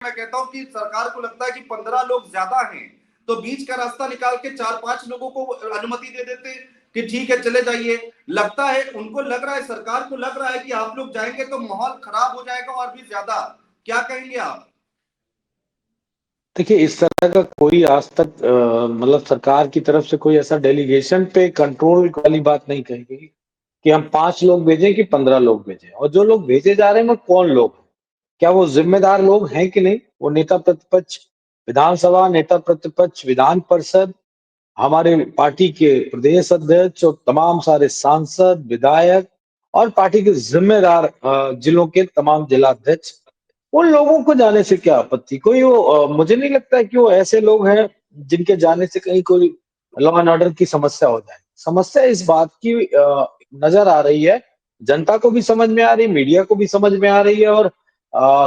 मैं कहता हूं कि सरकार को लगता है कि 15 लोग ज्यादा हैं, तो बीच का रास्ता निकाल के 4-5 लोगों को अनुमति दे देते कि ठीक है चले जाइए। लगता है उनको, लग रहा है सरकार को लग रहा है कि आप लोग जाएंगे तो माहौल खराब हो जाएगा और भी ज्यादा। क्या कहेंगे आप? देखिए, इस तरह का कोई आज तक मतलब सरकार की तरफ से कोई ऐसा डेलीगेशन पे कंट्रोल वाली बात नहीं कही गई कि हम 5 लोग भेजें कि 15 लोग भेजें, और जो लोग भेजे जा रहे हैं वो कौन लोग हैं? क्या वो जिम्मेदार लोग हैं कि नहीं? वो नेता प्रतिपक्ष विधानसभा, नेता प्रतिपक्ष विधान परिषद, हमारे पार्टी के प्रदेश अध्यक्ष और तमाम सारे सांसद, विधायक और पार्टी के जिम्मेदार जिलों के तमाम जिलाध्यक्ष, उन लोगों को जाने से क्या आपत्ति? कोई वो मुझे नहीं लगता है कि वो ऐसे लोग हैं जिनके जाने से कहीं कोई लॉ एंड ऑर्डर की समस्या हो जाए। समस्या इस बात की नजर आ रही है, जनता को भी समझ में आ रही, मीडिया को भी समझ में आ रही है, और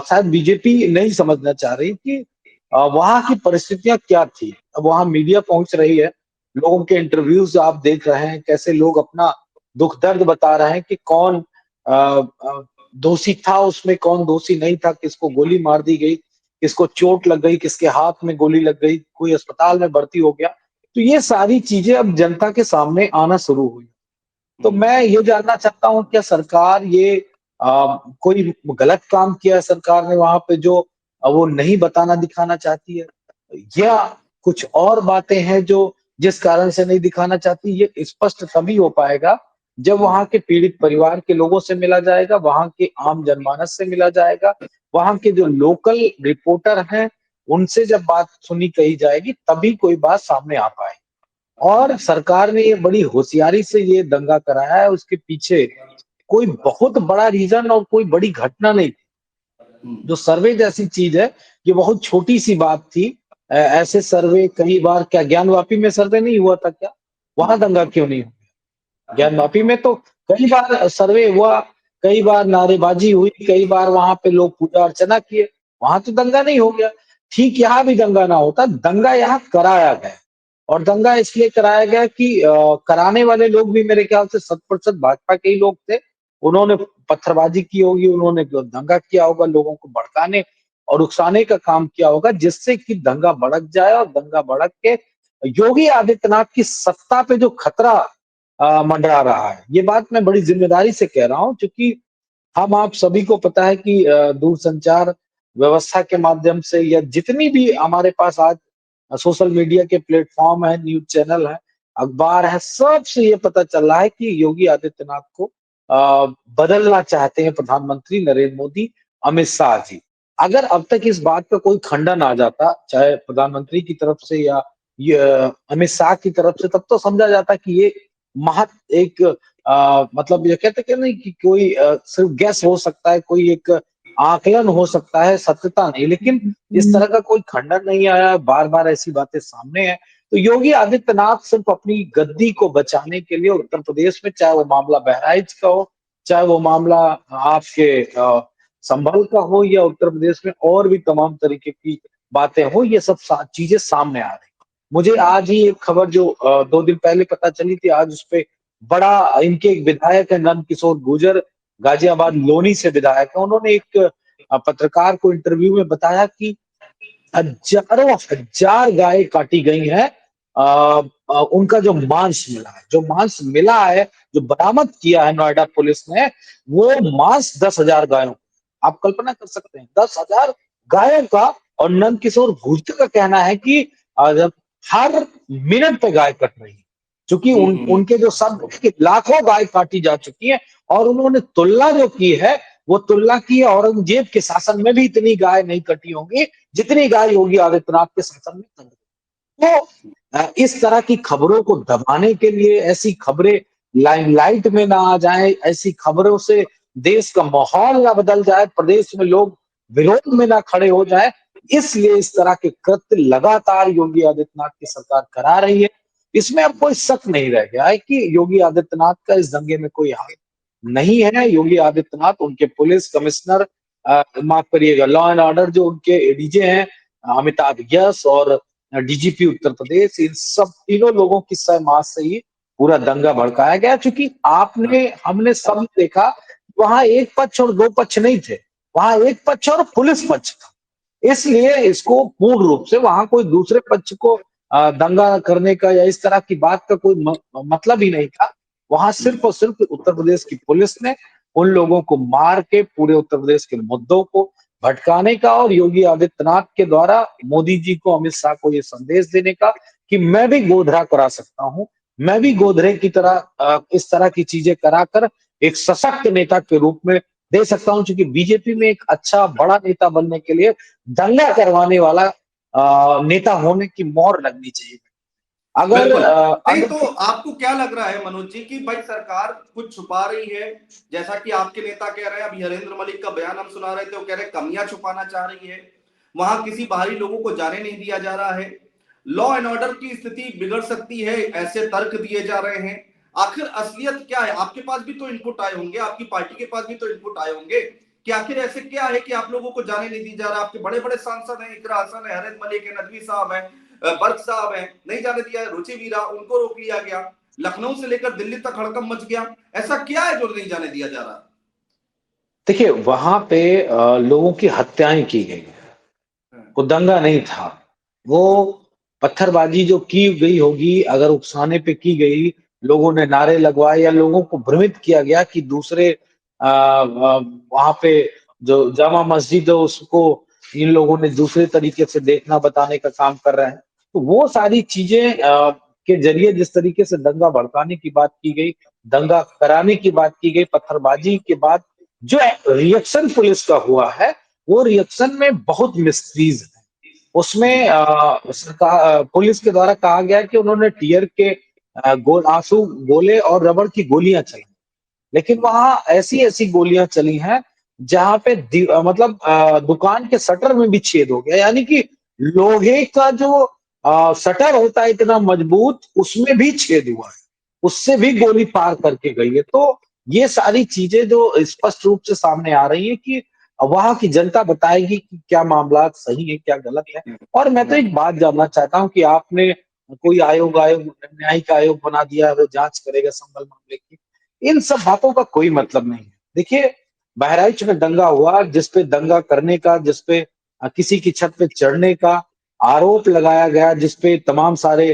शायद बीजेपी नहीं समझना चाह रही कि वहां की परिस्थितियां क्या थी। अब वहां मीडिया पहुंच रही है, लोगों के इंटरव्यूज आप देख रहे हैं, कैसे लोग अपना दुख दर्द बता रहे हैं कि कौन अ, अ, दोषी था उसमें, कौन दोषी नहीं था, किसको गोली मार दी गई, किसको चोट लग गई, किसके हाथ में गोली लग गई, कोई अस्पताल में भर्ती हो गया। तो ये सारी चीजें अब जनता के सामने आना शुरू हुई। तो मैं ये जानना चाहता हूँ, क्या सरकार ये कोई गलत काम किया है सरकार ने वहां पे जो वो नहीं बताना दिखाना चाहती है, या कुछ और बातें हैं जो जिस कारण से नहीं दिखाना चाहती? ये स्पष्ट तभी हो पाएगा जब वहां के पीड़ित परिवार के लोगों से मिला जाएगा, वहां के आम जनमानस से मिला जाएगा, वहां के जो लोकल रिपोर्टर हैं उनसे जब बात सुनी कही जाएगी, तभी कोई बात सामने आ पाएगी। और सरकार ने ये बड़ी होशियारी से ये दंगा कराया है, उसके पीछे कोई बहुत बड़ा रीजन और कोई बड़ी घटना नहीं थी। जो सर्वे जैसी चीज है, ये बहुत छोटी सी बात थी। ऐसे सर्वे कई बार, क्या ज्ञानवापी में सर्वे नहीं हुआ था क्या? वहां दंगा क्यों नहीं हुआ? ज्ञानवापी में तो कई बार सर्वे हुआ, कई बार नारेबाजी हुई, कई बार वहां पे लोग पूजा अर्चना किए, वहां तो दंगा नहीं हो गया। ठीक यहाँ भी दंगा ना होता, दंगा यहाँ कराया गया। और दंगा इसलिए कराया गया कि कराने वाले लोग भी मेरे ख्याल से 100% भाजपा के ही लोग थे। उन्होंने पत्थरबाजी की होगी, उन्होंने दंगा किया होगा, लोगों को भड़काने और उकसाने का काम किया होगा, जिससे कि दंगा भड़क जाए, और दंगा भड़क के योगी आदित्यनाथ की सत्ता पे जो खतरा मंडरा रहा है। ये बात मैं बड़ी जिम्मेदारी से कह रहा हूं, क्योंकि हम आप सभी को पता है कि दूरसंचार व्यवस्था के माध्यम से, या जितनी भी हमारे पास आज सोशल मीडिया के प्लेटफॉर्म है, न्यूज चैनल है, अखबार है, सबसे ये पता चल रहा है कि योगी आदित्यनाथ को बदलना चाहते हैं प्रधानमंत्री नरेंद्र मोदी, अमित शाह जी। अगर अब तक इस बात का कोई खंडन आ जाता, चाहे प्रधानमंत्री की तरफ से या ये अमित शाह की तरफ से, तब तो समझा जाता कि ये महत एक मतलब ये कहते कि नहीं कि कोई सिर्फ गैस हो सकता है, कोई एक आकलन हो सकता है, सत्यता नहीं। लेकिन इस तरह का कोई खंडन नहीं आया, बार बार ऐसी बातें सामने है। तो योगी आदित्यनाथ सिर्फ अपनी गद्दी को बचाने के लिए उत्तर प्रदेश में, चाहे वो मामला बहराइच का हो, चाहे वो मामला आपके संभल का हो, या उत्तर प्रदेश में और भी तमाम तरीके की बातें हो, ये सब चीजें सामने आ रही। मुझे आज ही एक खबर जो 2 दिन पहले पता चली थी, आज उस पे बड़ा, इनके एक विधायक है नंद किशोर गुर्जर, गाजियाबाद लोनी से विधायक है, उन्होंने एक पत्रकार को इंटरव्यू में बताया कि हजारों हजार गाय काटी गई हैं। उनका जो मांस मिला है, जो बरामद किया है नोएडा पुलिस ने, वो मांस 10,000 गायों। आप कल्पना कर सकते हैं, 10,000 गायों का। और नंद किशोर गुर्जर का कहना है कि जब हर मिनट पे गाय कट रही है, क्योंकि उनके जो शब्द है कि लाखों गाय काटी जा चुकी है। और उन्होंने तुलना जो की है, वो तुलना की है औरंगजेब के शासन में भी इतनी गाय नहीं कटी होंगी जितनी गाय योगी आदित्यनाथ के शासन में कटी। तो इस तरह की खबरों को दबाने के लिए, ऐसी खबरें लाइमलाइट में ना आ जाए, ऐसी खबरों से देश का माहौल ना बदल जाए, प्रदेश में लोग विरोध में ना खड़े हो जाए, इसलिए इस तरह के कृत्य लगातार योगी आदित्यनाथ की सरकार करा रही है। इसमें अब कोई शक नहीं रह गया है कि योगी आदित्यनाथ का इस दंगे में कोई हाथ नहीं है। योगी आदित्यनाथ, उनके पुलिस कमिश्नर, माफ करिएगा, लॉ एंड ऑर्डर जो उनके एडीजे हैं, अमिताभ यश और डीजीपी उत्तर प्रदेश, इन सब तीनों लोगों की सहमास से ही पूरा दंगा भड़काया गया। क्योंकि हमने सब देखा, वहां एक पक्ष और दो पक्ष नहीं थे, वहां एक पक्ष और पुलिस पक्ष था। इसलिए इसको पूर्ण रूप से वहां कोई दूसरे पक्ष को दंगा करने का या इस तरह की बात का कोई मतलब ही नहीं था। वहां सिर्फ और सिर्फ उत्तर प्रदेश की पुलिस ने उन लोगों को मार के पूरे उत्तर प्रदेश के मुद्दों को भटकाने का और योगी आदित्यनाथ के द्वारा मोदी जी को, अमित शाह को ये संदेश देने का कि मैं भी गोधरा करा सकता हूं, मैं भी गोधरे की तरह इस तरह की चीजें कराकर एक सशक्त नेता के रूप में दे सकता हूं। क्योंकि बीजेपी में एक अच्छा बड़ा नेता बनने के लिए दंगा करवाने वाला नेता होने की मोहर लगनी चाहिए। अगर बिल्कुल। नहीं, अगर तो आपको क्या लग रहा है मनोज जी कि भाई सरकार कुछ छुपा रही है? जैसा कि आपके नेता कह रहे हैं, अभी हरेंद्र मलिक का बयान हम सुना रहे थे, वो कह रहे हैं कमियां छुपाना चाह रही है, वहां किसी बाहरी लोगों को जाने नहीं दिया जा रहा है, लॉ एंड ऑर्डर की स्थिति बिगड़ सकती है, ऐसे तर्क दिए जा रहे हैं। आखिर असलियत क्या है? आपके पास भी तो इनपुट आए होंगे, आपकी पार्टी के पास भी तो इनपुट आए होंगे कि आखिर ऐसे क्या है कि आप लोगों को जाने नहीं दी जा रहा। आपके बड़े बड़े सांसद हैं, इकरा हसन है, हरेंद्र मलिक है, नदवी साहब है, बर्क साहब है, नहीं जाने दिया। रुचि वीरा, उनको रोक लिया गया। लखनऊ से लेकर दिल्ली तक हड़कंप मच गया। ऐसा क्या है जो नहीं जाने दिया जा रहा? देखिए वहां पे लोगों की हत्याएं की गई, हाँ, वो दंगा नहीं था। वो पत्थरबाजी जो की गई होगी, अगर उकसाने पे की गई, लोगों ने नारे लगवाए या लोगों को भ्रमित किया गया कि दूसरे वहां पे जो जामा मस्जिद है उसको इन लोगों ने दूसरे तरीके से देखना बताने का काम कर रहे हैं। तो वो सारी चीजें के जरिए जिस तरीके से दंगा भड़काने की बात की गई, दंगा कराने की बात की गई, पत्थरबाजी के बाद जो रिएक्शन पुलिस का हुआ है, वो रिएक्शन में बहुत मिस्ट्रीज है। उसमें सरकार पुलिस के द्वारा कहा गया है कि उन्होंने टीयर के आंसू गोले और रबड़ की गोलियां चलाई, लेकिन वहां ऐसी ऐसी गोलियां चली हैं जहां पे मतलब दुकान के शटर में भी छेद हो गया। यानी कि लोहे का जो शटर होता है इतना मजबूत, उसमें भी छेद हुआ है, उससे भी गोली पार करके गई है। तो ये सारी चीजें जो स्पष्ट रूप से सामने आ रही है कि वहां की जनता बताएगी कि क्या मामला सही है क्या गलत है। और मैं तो एक बात जानना चाहता हूं कि आपने कोई आयोग न्यायिक आयोग बना दिया है, वो जांच करेगा संभल मामले की, इन सब बातों का कोई मतलब नहीं है। देखिए बहराइच में दंगा हुआ, जिसपे दंगा करने का, जिसपे किसी की छत पे चढ़ने का आरोप लगाया गया, जिसपे तमाम सारे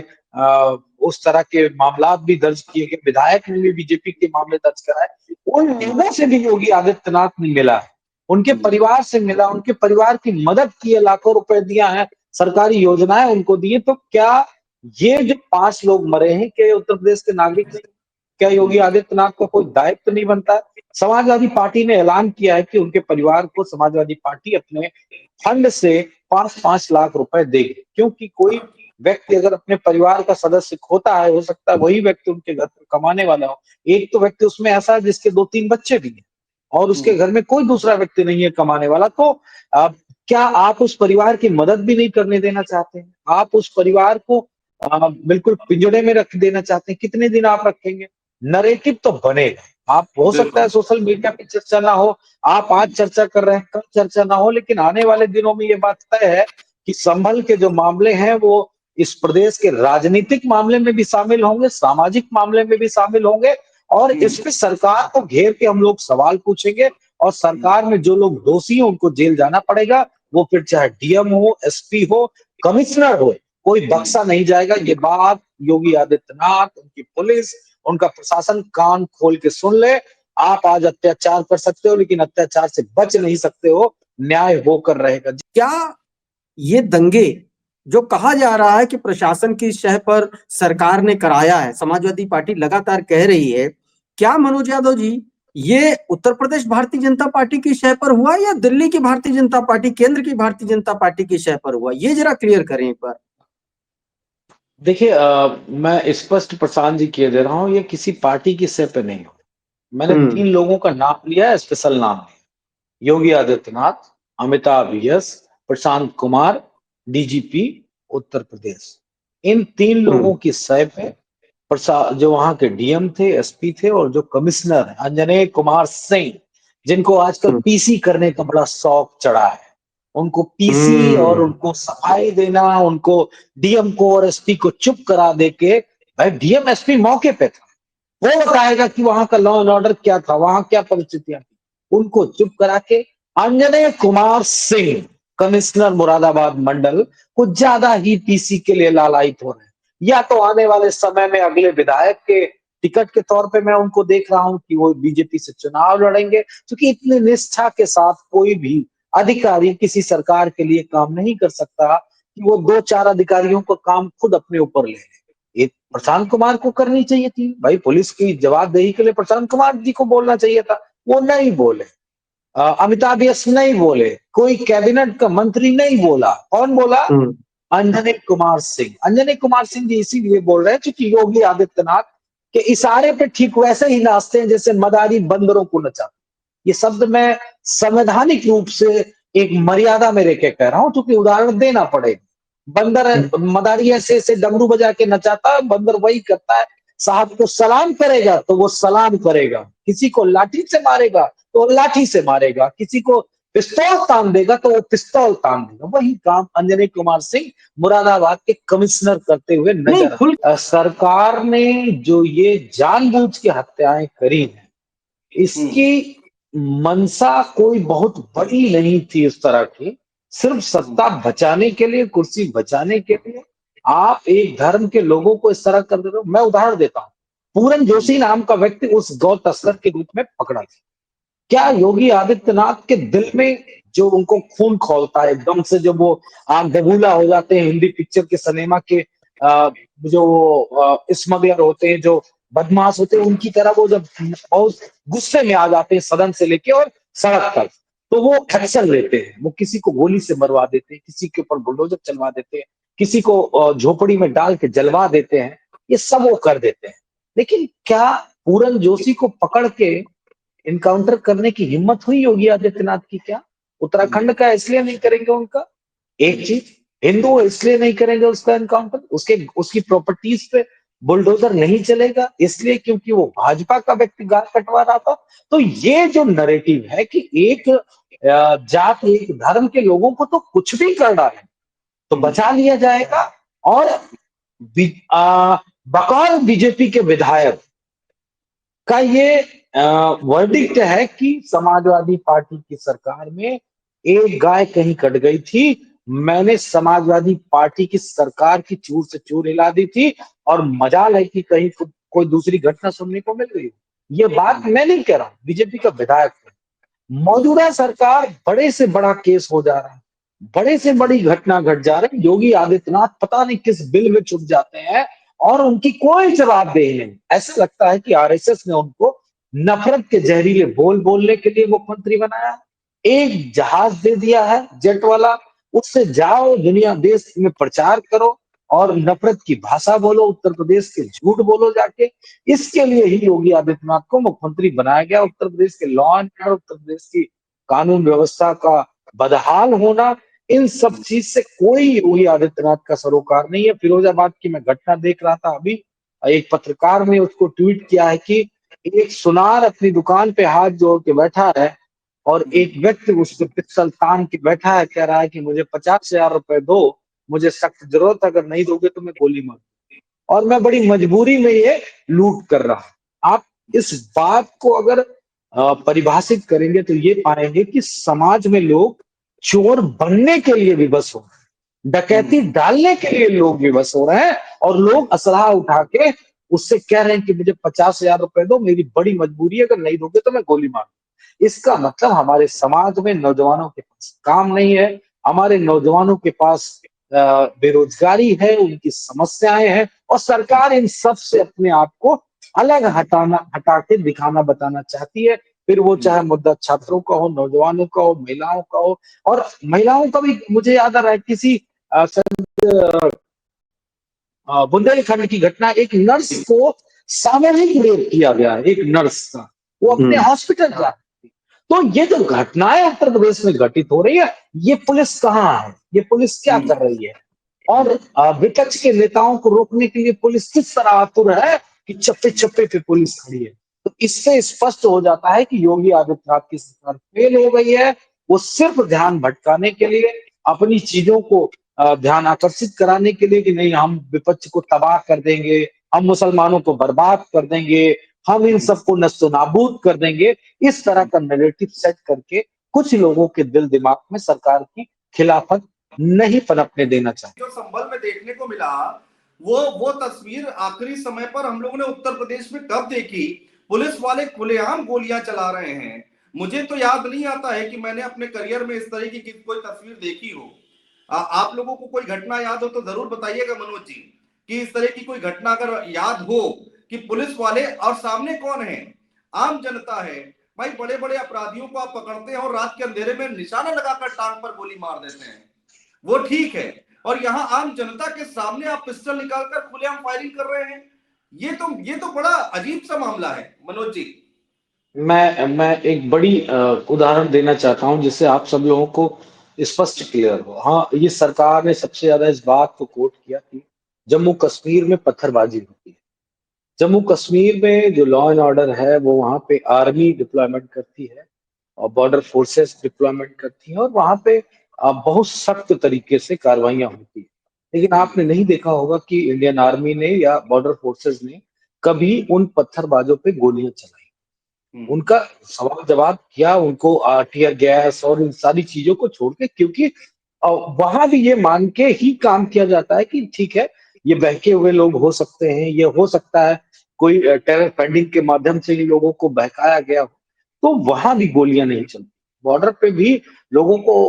उस तरह के मामला भी दर्ज किए गए, विधायक ने भी बीजेपी के मामले दर्ज कराए, उन लोगों से भी योगी आदित्यनाथ ने मिला है, उनके परिवार से मिला, उनके परिवार की मदद की है, लाखों रुपए दिया है, सरकारी योजनाएं उनको दी है। तो क्या ये जो 5 लोग मरे हैं, क्या उत्तर प्रदेश के नागरिक नहीं? क्या योगी आदित्यनाथ को कोई दायित्व नहीं बनता है? समाजवादी पार्टी ने ऐलान किया है कि उनके परिवार को समाजवादी पार्टी अपने फंड से 5-5 लाख रुपए देगी, क्योंकि कोई व्यक्ति अगर अपने परिवार का सदस्य खोता है, हो सकता है वही व्यक्ति उनके घर पर कमाने वाला हो। एक तो व्यक्ति उसमें ऐसा है जिसके 2-3 बच्चे भी हैं और उसके घर में कोई दूसरा व्यक्ति नहीं है कमाने वाला। तो अब क्या आप उस परिवार की मदद भी नहीं करने देना चाहते हैं? आप उस परिवार को बिल्कुल पिंजड़े में रख देना चाहते हैं? कितने दिन आप रखेंगे? नरेटिव तो बनेगा। आप हो सकता है बिल्कुल। सोशल मीडिया पे चर्चा ना हो, आप आज चर्चा कर रहे हैं, कल चर्चा ना हो, लेकिन आने वाले दिनों में ये बात तय है कि संभल के जो मामले हैं वो इस प्रदेश के राजनीतिक मामले में भी शामिल होंगे, सामाजिक मामले में भी शामिल होंगे, और इस पे सरकार को घेर के हम लोग सवाल पूछेंगे। और सरकार में जो लोग दोषी हैं उनको जेल जाना पड़ेगा, वो फिर चाहे डीएम हो, एसपी हो, कमिश्नर हो, कोई बख्शा नहीं जाएगा। ये बात योगी आदित्यनाथ, उनकी पुलिस, उनका प्रशासन कान खोल के सुन ले। आप आज अत्याचार कर सकते हो लेकिन अत्याचार से बच नहीं सकते हो, न्याय होकर रहेगा। क्या ये दंगे जो कहा जा रहा है कि प्रशासन की शह पर सरकार ने कराया है, समाजवादी पार्टी लगातार कह रही है, क्या मनोज यादव जी ये उत्तर प्रदेश भारतीय जनता पार्टी की शह पर हुआ या दिल्ली की भारतीय जनता पार्टी, केंद्र की भारतीय जनता पार्टी की शह पर हुआ? ये जरा क्लियर करें एक बार। देखिए मैं स्पष्ट प्रशांत जी किए दे रहा हूँ, ये किसी पार्टी की सह पे नहीं हो। मैंने 3 लोगों का नाम लिया है, स्पेशल नाम लिया, योगी आदित्यनाथ, अमिताभ यस, प्रशांत कुमार, डीजीपी उत्तर प्रदेश। इन 3 लोगों की सह पे जो वहां के डीएम थे, एसपी थे, और जो कमिश्नर है अंजनेय कुमार सिंह, जिनको आजकल पीसी करने का बड़ा शौक चढ़ा है, उनको पीसी और उनको सफाई देना, उनको डीएम को और एसपी को चुप करा दे के, भाई डीएम एसपी मौके पे था, वो बताएगा कि वहां का लॉ एंड ऑर्डर क्या था, वहां क्या परिस्थितियां थी, उनको चुप करा के अंजनेय कुमार सिंह कमिश्नर मुरादाबाद मंडल कुछ ज्यादा ही पीसी के लिए लालायित हो रहे हैं। या तो आने वाले समय में अगले विधायक के टिकट के तौर पे मैं उनको देख रहा हूं कि वो बीजेपी से चुनाव लड़ेंगे, क्योंकि इतनी निष्ठा के साथ कोई भी अधिकारी किसी सरकार के लिए काम नहीं कर सकता कि वो 2-4 अधिकारियों को काम खुद अपने ऊपर ले ले। ये प्रशांत कुमार को करनी चाहिए थी भाई, पुलिस की जवाबदेही के लिए प्रशांत कुमार जी को बोलना चाहिए था, वो नहीं बोले। अमिताभ यश नहीं बोले, कोई कैबिनेट का मंत्री नहीं बोला। कौन बोला? अंजनी कुमार सिंह। अंजनी कुमार सिंह जी इसीलिए बोल रहे हैं क्योंकि योगी आदित्यनाथ के इशारे पे ठीक वैसे ही नाचते हैं जैसे मदारी बंदरों को नचाते। ये शब्द मैं संवैधानिक रूप से एक मर्यादा में रहकर कह रहा हूं, क्योंकि उदाहरण देना पड़ेगा। बंदर मदारी ऐसे ऐसे डमरू बजा के नचाता है, बंदर वही करता है। साहब को सलाम करेगा तो वो सलाम करेगा, किसी को लाठी से मारेगा तो लाठी से मारेगा, किसी को पिस्तौल तान देगा तो वो पिस्तौल तान देगा। वही काम अंजनी कुमार सिंह मुरादाबाद के कमिश्नर करते हुए नजर। सरकार ने जो ये जानबूझ के हत्याएं करी हैं, इसकी मंशा कोई बहुत बड़ी नहीं थी इस तरह की। सिर्फ सत्ता बचाने के लिए, कुर्सी बचाने के लिए आप एक धर्म के लोगों को इस तरह कर दे रहे हो। मैं उदाहरण देता हूं, पूरन जोशी नाम का व्यक्ति उस गौ तस्कर के रूप में पकड़ा था। क्या योगी आदित्यनाथ के दिल में जो उनको खून खौलता है एकदम से, जब वो आग बबूला हो जाते हैं हिंदी पिक्चर के सिनेमा के जो स्मगलर होते हैं, जो बदमाश होते हैं, उनकी तरह वो जब बहुत गुस्से में आ जाते हैं सदन से लेके और सड़क तक, तो वो एक्शन लेते हैं। वो किसी को गोली से मरवा देते हैं, किसी के ऊपर बुलडोजर चलवा देते हैं, किसी को झोपड़ी में डाल के जलवा देते हैं। ये सब वो कर देते हैं। लेकिन क्या पूरन जोशी को पकड़ के इनकाउंटर करने की हिम्मत हुई योगी आदित्यनाथ की? क्या उत्तराखंड का इसलिए नहीं करेंगे उनका? एक चीज, हिंदू इसलिए नहीं करेंगे उसका इनकाउंटर, उसकी प्रॉपर्टीज पे बुलडोजर नहीं चलेगा इसलिए क्योंकि वो भाजपा का व्यक्ति गाल कटवा रहा था। तो ये जो नैरेटिव है कि एक जात, एक धर्म के लोगों को तो कुछ भी कर रहा है तो बचा लिया जाएगा, और बकौल बीजेपी के विधायक का ये वर्डिक्ट है कि समाजवादी पार्टी की सरकार में एक गाय कहीं कट गई थी, मैंने समाजवादी पार्टी की सरकार की चूर से चूर हिला दी थी, और मजाल है कि कहीं कोई दूसरी घटना सुनने को मिल गई। ये बात मैं नहीं कह रहा हूं, बीजेपी का विधायक है। मौजूदा सरकार बड़े से बड़ा केस हो जा रहा है, बड़े से बड़ी घटना घट जा रही है, योगी आदित्यनाथ पता नहीं किस बिल में छुप जाते हैं और उनकी कोई जवाबदेही नहीं। ऐसा लगता है कि आरएसएस ने उनको नफरत के जहरीले बोल बोलने के लिए मुख्यमंत्री बनाया। एक जहाज दे दिया है जेट वाला, उससे जाओ दुनिया देश में प्रचार करो और नफरत की भाषा बोलो, उत्तर प्रदेश के झूठ बोलो जाके। इसके लिए ही योगी आदित्यनाथ को मुख्यमंत्री बनाया गया। उत्तर प्रदेश के law and order, Uttar Pradesh की कानून व्यवस्था का बदहाल होना, इन सब चीज से कोई योगी आदित्यनाथ का सरोकार नहीं है। फिरोजाबाद की मैं घटना देख रहा था अभी, एक पत्रकार ने उसको ट्वीट किया है कि एक सुनार अपनी दुकान पे हाथ जोड़ के बैठा है और एक व्यक्ति उसको पिस्तौल तान के बैठा है, कह रहा है कि मुझे 50,000 रुपए दो, मुझे सख्त जरूरत, अगर नहीं दोगे तो मैं गोली मार, और मैं बड़ी मजबूरी में ये लूट कर रहा हूं। आप इस बात को अगर परिभाषित करेंगे तो ये पाएंगे कि समाज में लोग चोर बनने के लिए विवश हो रहे हैं, डकैती डालने के लिए लोग विवश हो रहे हैं, और लोग असलाह उठा के उससे कह रहे हैं कि मुझे 50,000 रुपए दो, मेरी बड़ी मजबूरी है, अगर नहीं दोगे तो मैं गोली मारूंगा। इसका मतलब हमारे समाज में नौजवानों के पास काम नहीं है, हमारे नौजवानों के पास बेरोजगारी है, उनकी समस्याएं हैं, और सरकार इन सब से अपने आप को अलग हटा के दिखाना बताना चाहती है। फिर वो चाहे मुद्दा छात्रों का हो, नौजवानों का हो, महिलाओं का हो। और महिलाओं का भी मुझे याद आ रहा है, किसी बुंदेलखंड की घटना, एक नर्स को सामूहिक रेप किया गया, एक नर्स का, वो अपने हॉस्पिटल जा रही थी। तो ये जो घटनाएं उत्तर प्रदेश में घटित हो रही है, ये पुलिस कहाँ है, ये पुलिस क्या कर रही है, और विपक्ष के नेताओं को रोकने के लिए पुलिस किस तरह आतुर है कि चप्पे चप्पे पे पुलिस खड़ी है। तो इससे स्पष्ट हो जाता है कि योगी आदित्यनाथ की सरकार फेल हो गई है। वो सिर्फ ध्यान भटकाने के लिए, अपनी चीजों को ध्यान आकर्षित कराने के लिए कि नहीं हम विपक्ष को तबाह कर देंगे, हम मुसलमानों को बर्बाद कर देंगे, हम इन सबको नस्तो नाबूद कर देंगे, इस तरह का नैरेटिव सेट करके कुछ लोगों के दिल दिमाग में सरकार की खिलाफत नहीं पनपने देना चाहिए। जो संभल में देखने को मिला वो तस्वीर आखिरी समय पर हम लोगों ने उत्तर प्रदेश में कब देखी। पुलिस वाले खुलेआम गोलियां चला रहे हैं। मुझे तो याद नहीं आता है कि मैंने अपने करियर में इस तरह की कोई तस्वीर देखी हो। आप लोगों को कोई घटना याद हो तो जरूर बताइएगा मनोज जी, कि इस तरह की कोई घटना अगर याद हो कि पुलिस वाले और सामने कौन है, आम जनता है। भाई बड़े बड़े अपराधियों को आप पकड़ते हैं और रात के अंधेरे में निशाना लगाकर टांग पर गोली मार देते हैं, वो ठीक है। और यहाँ आम जनता के सामने आप पिस्टल निकालकर खुलेआम फायरिंग कर रहे हैं। ये तो बड़ा अजीब सा मामला है मनोज जी। मैं एक बड़ी उदाहरण देना चाहता हूं जिससे आप सब लोगों को स्पष्ट क्लियर हो। हाँ, ये सरकार ने सबसे ज्यादा इस बात को कोट किया कि जम्मू कश्मीर में पत्थरबाजी होती है। जम्मू कश्मीर में जो लॉ एंड ऑर्डर है वो वहां पे आर्मी डिप्लॉयमेंट करती है और बॉर्डर फोर्सेस डिप्लॉयमेंट करती है और वहां पे बहुत सख्त तरीके से कार्रवाइयां होती है। लेकिन आपने नहीं देखा होगा कि इंडियन आर्मी ने या बॉर्डर फोर्सेस ने कभी उन पत्थरबाजों पे गोलियां चलाई। उनका सवाल जवाब किया, उनको टीयर गैस और इन सारी चीजों को छोड़ के, क्योंकि वहां भी ये मान के ही काम किया जाता है कि ठीक है, ये बहके हुए लोग हो सकते हैं, ये हो सकता है कोई टेरर फंडिंग के माध्यम से इन लोगों को बहकाया गया हो, तो वहां भी गोलियां नहीं चलती। बॉर्डर पे भी लोगों को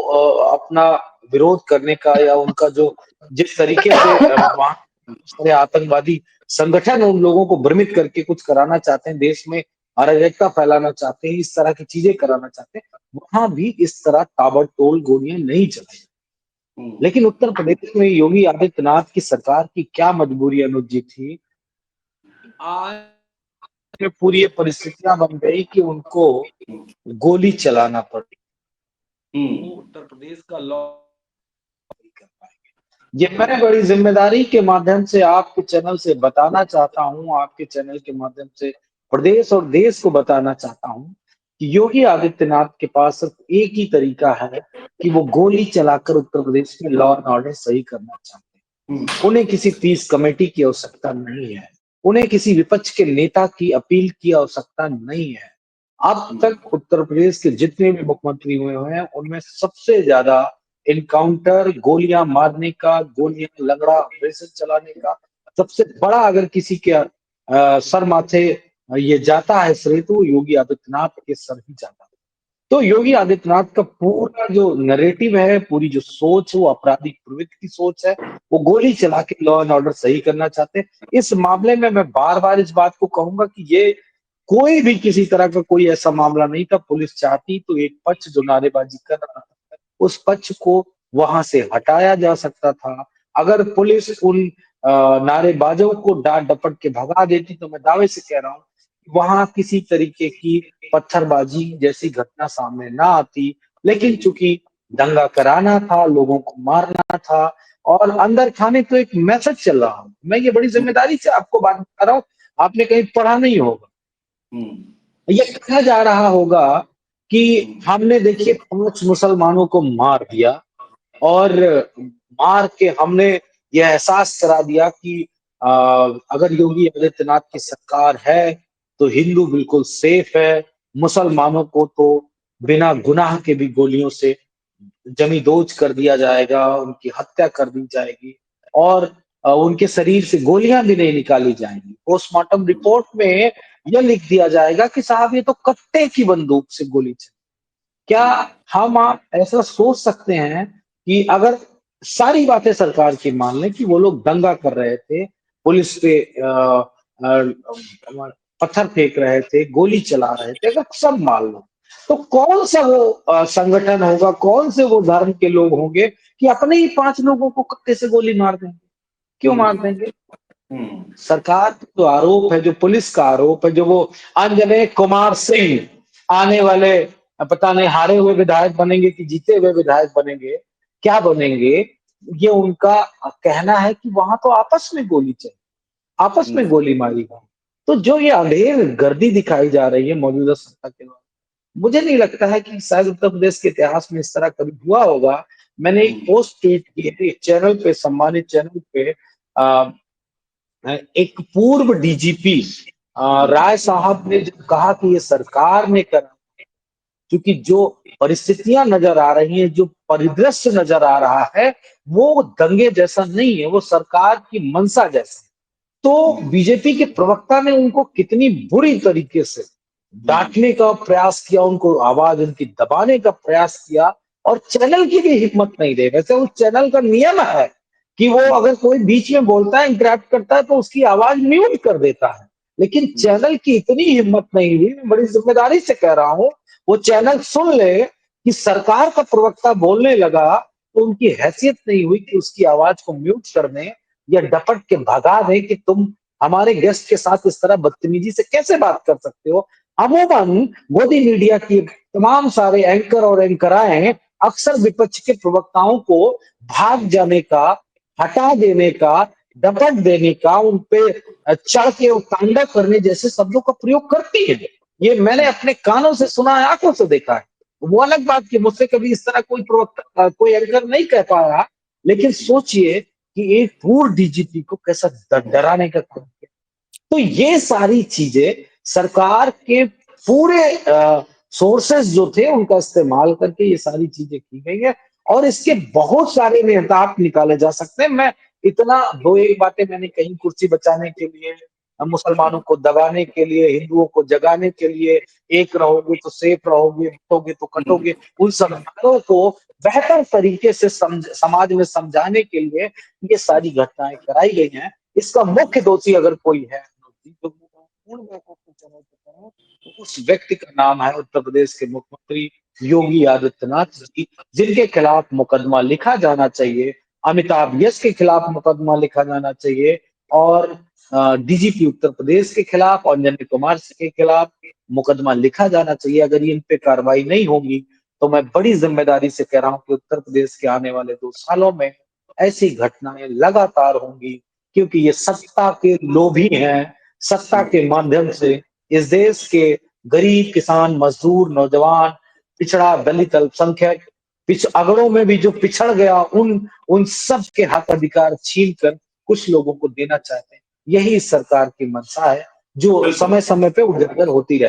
अपना विरोध करने का या उनका जो जिस तरीके से वहां सारे आतंकवादी संगठन उन लोगों को भ्रमित करके कुछ कराना चाहते हैं, देश में अराजकता फैलाना चाहते हैं, इस तरह की चीजें कराना चाहते हैं, वहां भी इस तरह ताबड़तोड़ गोलियां नहीं चलाई। लेकिन उत्तर प्रदेश में योगी आदित्यनाथ की सरकार की क्या मजबूरी अनुज जी थी, आज में पूरी ये परिस्थितियां बन गई कि उनको गोली चलाना पड़ा। उत्तर प्रदेश का लॉ नहीं कर पाएंगे। ये मैं बड़ी जिम्मेदारी के माध्यम से आपके चैनल से बताना चाहता हूं, आपके चैनल के माध्यम से प्रदेश और देश को बताना चाहता हूं कि योगी आदित्यनाथ के पास सिर्फ एक ही तरीका है कि वो गोली चलाकर उत्तर प्रदेश में लॉ एंड ऑर्डर सही करना चाहते हैं। उन्हें किसी पीस कमेटी की आवश्यकता नहीं है, उन्हें किसी विपक्ष के नेता की अपील की आवश्यकता नहीं है। अब तक उत्तर प्रदेश के जितने भी मुख्यमंत्री हुए हैं उनमें सबसे ज्यादा इनकाउंटर, गोलियां मारने का, गोलियां लगड़ा ऑपरेशन चलाने का सबसे बड़ा अगर किसी के सर माथे ये जाता है श्रेय तो योगी आदित्यनाथ के सर ही जाता है। तो योगी आदित्यनाथ का पूरा जो नैरेटिव है, पूरी जो सोच वो आपराधिक प्रवृत्ति की सोच है, वो गोली चला के लॉ एंड ऑर्डर सही करना चाहते हैं। इस मामले में मैं बार बार इस बात को कहूंगा कि ये कोई भी किसी तरह का कोई ऐसा मामला नहीं था। पुलिस चाहती तो एक पक्ष जो नारेबाजी कर रहा था उस पक्ष को वहां से हटाया जा सकता था। अगर पुलिस उन नारेबाजों को डांट डपट के भगा देती तो मैं दावे से कह रहा हूँ वहां किसी तरीके की पत्थरबाजी जैसी घटना सामने ना आती। लेकिन चूंकि दंगा कराना था, लोगों को मारना था और अंदर खाने तो एक मैसेज चल रहा हूं, मैं ये बड़ी जिम्मेदारी से आपको बात कर रहा हूँ, आपने कहीं पढ़ा नहीं होगा। ये कहा जा रहा होगा कि हमने देखिए 5 मुसलमानों को मार दिया और मार के हमने यह एहसास करा दिया कि अगर योगी आदित्यनाथ की सरकार है तो हिंदू बिल्कुल सेफ है, मुसलमानों को तो बिना गुनाह के भी गोलियों से जमी दोज कर दिया जाएगा, उनकी हत्या कर दी जाएगी और उनके शरीर से गोलियां भी नहीं निकाली जाएंगी। पोस्टमार्टम रिपोर्ट में यह लिख दिया जाएगा कि साहब ये तो कट्टे की बंदूक से गोली चली। क्या हम आप ऐसा सोच सकते हैं कि अगर सारी बातें सरकार की मान लें कि वो लोग दंगा कर रहे थे, पुलिस पे पत्थर फेंक रहे थे, गोली चला रहे थे, अगर सब मान लो तो कौन सा वो संगठन होगा, कौन से वो धर्म के लोग होंगे कि अपने ही 5 लोगों को कत्ते से गोली मार देंगे? क्यों मार देंगे? सरकार का जो आरोप है, जो पुलिस का आरोप है, जो वो अंजने कुमार सिंह आने वाले पता नहीं हारे हुए विधायक बनेंगे कि जीते हुए विधायक बनेंगे, क्या बनेंगे, ये उनका कहना है कि वहां तो आपस में गोली चली, आपस में गोली मारी गई। तो जो ये अंधेर गर्दी दिखाई जा रही है मौजूदा सत्ता के बाद, मुझे नहीं लगता है कि शायद उत्तर प्रदेश के इतिहास में इस तरह कभी हुआ होगा। मैंने एक पोस्ट ट्वीट की थी चैनल पे, सम्मानित चैनल पे, एक पूर्व डीजीपी राय साहब ने जब कहा कि ये सरकार ने करा, क्योंकि जो परिस्थितियां नजर आ रही हैं, जो परिदृश्य नजर आ रहा है, वो दंगे जैसा नहीं है, वो सरकार की मंशा जैसा है। तो बीजेपी के प्रवक्ता ने उनको कितनी बुरी तरीके से डांटने का प्रयास किया, उनको आवाज उनकी दबाने का प्रयास किया, और चैनल की भी हिम्मत नहीं रही। वैसे उस चैनल का नियम है कि वो अगर कोई बीच में बोलता है, इंटरप्ट करता है, तो उसकी आवाज म्यूट कर देता है, लेकिन चैनल की इतनी हिम्मत नहीं हुई। मैं बड़ी जिम्मेदारी से कह रहा हूं, वो चैनल सुन ले कि सरकार का प्रवक्ता बोलने लगा, तो उनकी हैसियत नहीं हुई कि उसकी आवाज को म्यूट कर दें या डपट के भगा दें कि तुम हमारे गेस्ट के साथ इस तरह बदतमीजी से कैसे बात कर सकते हो। अमूमन मोदी मीडिया की तमाम सारे एंकर और एंकराएं अक्सर विपक्ष के प्रवक्ताओं को भाग जाने का, हटा देने का, डपट देने का, उनपे चढ़ के तांडव करने जैसे शब्दों का प्रयोग करती है। ये मैंने अपने कानों से सुना है, आंखों से देखा है। वो अलग बात कि मुझसे कभी इस तरह कोई प्रवक्ता, कोई एंकर नहीं कह पाया, लेकिन सोचिए कि एक पूर्व डीजीपी को कैसा डराने का काम किया। तो ये सारी चीजें सरकार के पूरे सोर्सेस जो थे उनका इस्तेमाल करके ये सारी चीजें की गई है, और इसके बहुत सारे निहितार्थ निकाले जा सकते हैं। मैं इतना दो एक बातें मैंने कहीं, कुर्सी बचाने के लिए, मुसलमानों को दबाने के लिए, हिंदुओं को जगाने के लिए, एक रहोगे तो सेफ रहोगे, हटोगे तो कटोगे, उन सब बातों को बेहतर तरीके से समाज में समझाने के लिए ये सारी घटनाएं कराई गई हैं। इसका मुख्य दोषी अगर कोई है, तो उस व्यक्ति का नाम है उत्तर प्रदेश के मुख्यमंत्री योगी आदित्यनाथ जी, जिनके खिलाफ मुकदमा लिखा जाना चाहिए। अमिताभ यश के खिलाफ मुकदमा लिखा जाना चाहिए, और डीजीपी उत्तर प्रदेश के खिलाफ और अंजनी कुमार के खिलाफ मुकदमा लिखा जाना चाहिए। अगर इन पे कार्रवाई नहीं होगी, तो मैं बड़ी जिम्मेदारी से कह रहा हूं कि उत्तर प्रदेश के आने वाले 2 सालों में ऐसी घटनाएं लगातार होंगी, क्योंकि ये सत्ता के लोभी हैं। सत्ता के माध्यम से इस देश के गरीब, किसान, मजदूर, नौजवान, पिछड़ा, दलित, अल्पसंख्यक, अगड़ों में भी जो पिछड़ गया, उन सब के हक अधिकार छीन कर कुछ लोगों को देना चाहते हैं। यही इस सरकार की मंशा है, जो समय समय पे उजागर होती रहती है।